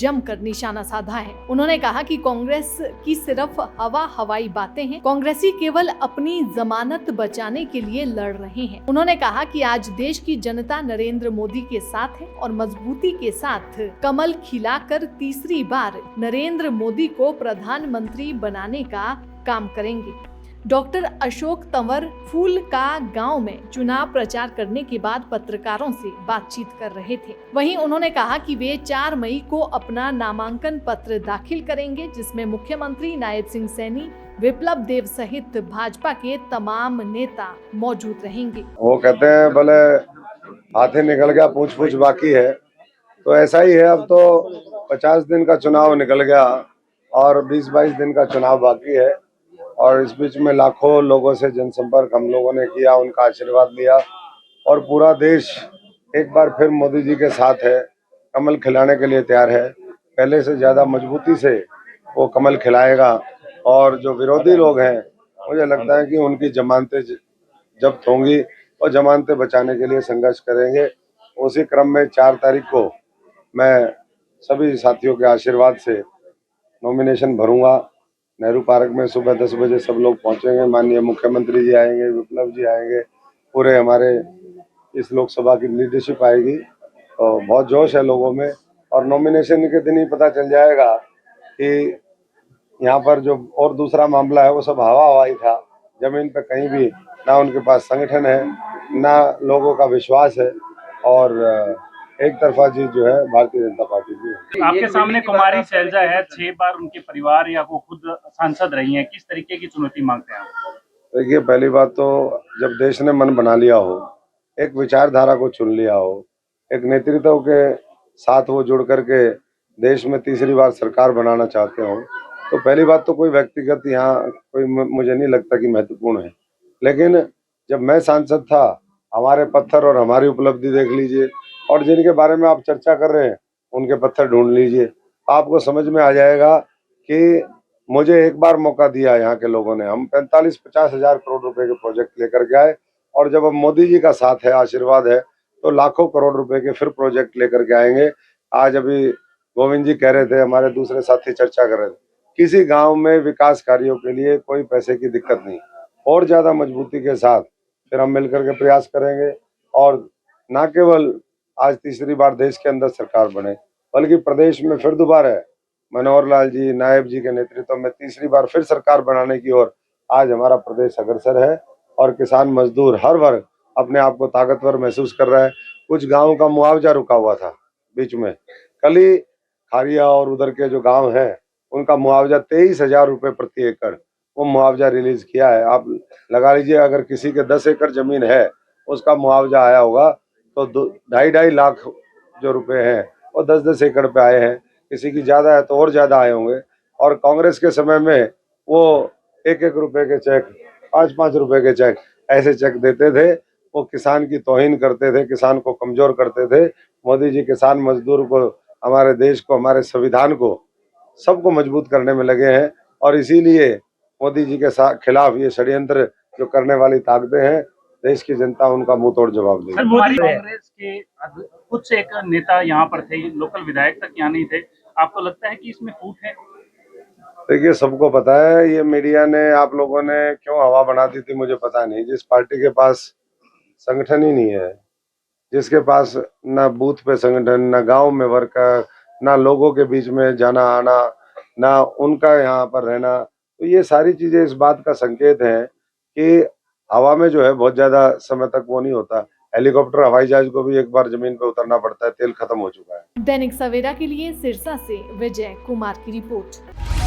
जमकर निशाना साधा है। उन्होंने कहा कि कांग्रेस की सिर्फ हवाई बातें हैं, कांग्रेसी केवल अपनी जमानत बचाने के लिए लड़ रहे हैं। उन्होंने कहा कि आज देश की जनता नरेंद्र मोदी के साथ है और मजबूती के साथ कमल खिलाकर तीसरी बार नरेंद्र मोदी को प्रधानमंत्री बनाने का काम करेंगे। डॉक्टर अशोक तंवर फूल का गांव में चुनाव प्रचार करने के बाद पत्रकारों से बातचीत कर रहे थे। वहीं उन्होंने कहा कि वे 4 मई को अपना नामांकन पत्र दाखिल करेंगे, जिसमें मुख्यमंत्री नायब सिंह सैनी, विप्लव देव सहित भाजपा के तमाम नेता मौजूद रहेंगे। वो कहते हैं भले हाथी निकल गया पूछ बाकी है, तो ऐसा ही है। अब तो 50 दिन का चुनाव निकल गया और 20-22 दिन का चुनाव बाकी है और इस बीच में लाखों लोगों से जनसंपर्क हम लोगों ने किया, उनका आशीर्वाद लिया और पूरा देश एक बार फिर मोदी जी के साथ है, कमल खिलाने के लिए तैयार है। पहले से ज़्यादा मजबूती से वो कमल खिलाएगा और जो विरोधी लोग हैं मुझे लगता है कि उनकी जमानतें जब्त होंगी और जमानतें बचाने के लिए संघर्ष करेंगे। उसी क्रम में 4 तारीख को मैं सभी साथियों के आशीर्वाद से नॉमिनेशन भरूंगा। नेहरू पार्क में सुबह 10 बजे सब लोग पहुंचेंगे। माननीय मुख्यमंत्री जी आएंगे, विप्लव जी आएंगे, पूरे हमारे इस लोकसभा की लीडरशिप आएगी। तो बहुत जोश है लोगों में और नॉमिनेशन के दिन ही पता चल जाएगा कि यहाँ पर जो और दूसरा मामला है वो सब हवा ही था। जमीन पे कहीं भी ना उनके पास संगठन है, ना लोगों का विश्वास है और एक तरफा जीत जो है भारतीय जनता पार्टी की। आपके सामने कुमारी शैलजा है, 6 बार उनके परिवार या वो खुद सांसद रही हैं, किस तरीके की चुनौती मांगते हैं आप? देखिए, पहली बात तो जब देश ने मन बना लिया हो, एक विचारधारा को चुन लिया हो, एक नेतृत्व के साथ वो जुड़ करके देश में तीसरी बार सरकार बनाना चाहते हो, तो पहली बात तो कोई व्यक्तिगत यहाँ कोई मुझे नहीं लगता कि महत्वपूर्ण है। लेकिन जब मैं सांसद था, हमारे पत्थर और हमारी उपलब्धि देख लीजिए और जिनके बारे में आप चर्चा कर रहे हैं उनके पत्थर ढूंढ लीजिए, आपको समझ में आ जाएगा कि मुझे एक बार मौका दिया यहाँ के लोगों ने। हम 45-50 हजार करोड़ रुपए के प्रोजेक्ट लेकर के आए और जब अब मोदी जी का साथ है, आशीर्वाद है, तो लाखों करोड़ रुपए के फिर प्रोजेक्ट लेकर के आएंगे। आज अभी गोविंद जी कह रहे थे, हमारे दूसरे साथी चर्चा कर रहे थे, किसी गांव में विकास कार्यों के लिए कोई पैसे की दिक्कत नहीं। और ज्यादा मजबूती के साथ फिर हम मिलकर के प्रयास करेंगे और न केवल आज तीसरी बार देश के अंदर सरकार बने, बल्कि प्रदेश में फिर दोबारा मनोहर लाल जी, नायब जी के नेतृत्व में तीसरी बार फिर सरकार बनाने की ओर आज हमारा प्रदेश अग्रसर है और किसान मजदूर हर वर्ग अपने आप को ताकतवर महसूस कर रहा है। कुछ गांवों का मुआवजा रुका हुआ था बीच में, कल ही खारिया और उधर के जो गांव हैं उनका मुआवजा 23,000 रुपये प्रति एकड़ वो मुआवजा रिलीज किया है। आप लगा लीजिए, अगर किसी के 10 एकड़ जमीन है उसका मुआवजा आया होगा तो 2.5 लाख जो रुपए हैं वो 10-10 एकड़ पे आए हैं। किसी की ज्यादा है तो और ज्यादा आए होंगे। और कांग्रेस के समय में वो 1-1 रुपए के चेक, 5-5 रुपए के चेक, ऐसे चेक देते थे। वो किसान की तौहीन करते थे, किसान को कमजोर करते थे। मोदी जी किसान मजदूर को, हमारे देश को, हमारे संविधान को, सबको मजबूत करने में लगे हैं और इसीलिए मोदी जी के खिलाफ ये षड्यंत्र जो करने वाली ताकतें हैं, देश की जनता उनका मुंह तोड़ जवाब देगी। कांग्रेस के कुछ एक नेता यहाँ पर थे, लोकल विधायक तक यहाँ नहीं थे, आपको लगता है कि इसमें फूट है? देखिए, सबको पता है, ये मीडिया ने, आप लोगों ने क्यों हवा बना दी थी मुझे पता नहीं। जिस पार्टी के पास संगठन ही नहीं है, जिसके पास ना बूथ पे संगठन, ना गांव में वर्कर, ना लोगों के बीच में जाना आना, ना उनका यहाँ पर रहना, तो ये सारी चीजें इस बात का संकेत है कि हवा में जो है बहुत ज्यादा समय तक वो नहीं होता। हेलीकॉप्टर, हवाई जहाज को भी एक बार जमीन पे उतरना पड़ता है, तेल खत्म हो चुका है। दैनिक सवेरा के लिए सिरसा से विजय कुमार की रिपोर्ट।